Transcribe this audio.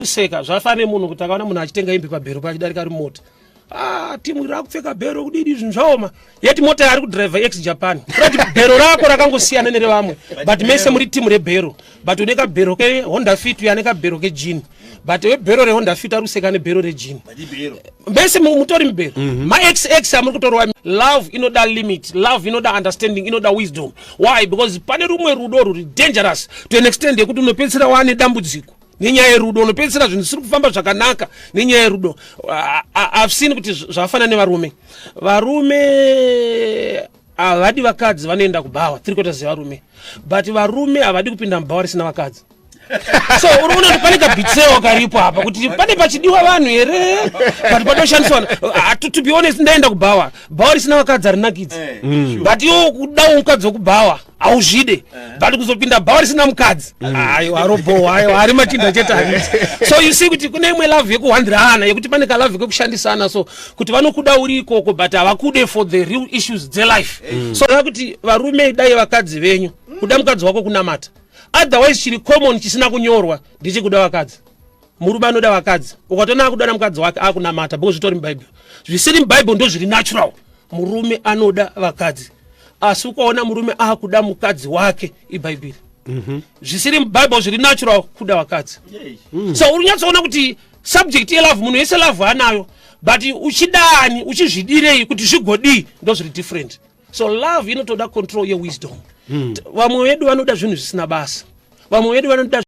seka zvafane munhu kuti akaona munhu achitenga imbi pabhero pachidarika remota. Timu rakupfeka bhero kudidi zvinzvaoma. Yeti mota yari kudriver ex Japan. Kuti bhero rako rakangosiyana nerevamwe. But mese muri timu rebhero. But uneka bhero ke Honda Fit yaneka bhero ke jean. But we bhero re Honda Fit aruseka ne bhero re jean. Mese mutori mbhero. Ma XX amuri kutorwa love inoda limit, love inoda understanding, inoda wisdom. Why? Because pane rumwe rudo ruri dangerous to an extent yekuti unopedzera wane dambudziko. Nenyaya yerudo unopedzera zvinhu zvisiri kufamba zvakanaka nenyaya yerudo. I've seen kuti zvafana nevarume. Varume avadi vakadzi vanoenda kubhawa 3/4 zevarume. But varume avadi kupinda mubhawa risina vakadzi. So unoona kuti pane kabhitseo karipo hapa kuti pane pachidiwa vanhu here but patoshandiswa. To be honest ndaenda kubhawa. Bhawa risina vakadzi harinakidzi. But iwo kuda mukadzi wokubhawa auzvide. But kuzopinda bhawa risina mukadzi ayo harobo ayo hari machinda chete hari. So you see kuti kune imwe love yekuhandirana yekuti pane ka love yekushandisana. So kuti vanokuda uri ikoko but havakude for the real issues dzelife. So kuti varume dai vakadzi venyu kuda mukadzi wako kunamata. Otherwise chiri common chisina kunyorwa ndichi kuda vakadzi. Murume anoda vakadzi. Ukatona kuda mukadzi wake akunamata because zvitori muBible. Zvisiri muBible ndo zviri natural. Murume anoda vakadzi. Asi ukaona murume akuda mukadzi wake iBhayibheri. Zvisiri muBible zviri natural kuda vakadzi. So unyatsoona kuti subject ye love munhu yese love anayo but uchidani uchizvidirei kuti zvigodi ndo zviri different. So love inotoda control ye wisdom. Vamwe vedu vanoda zvinhu zvisina basa. Vamwe vedu vanoda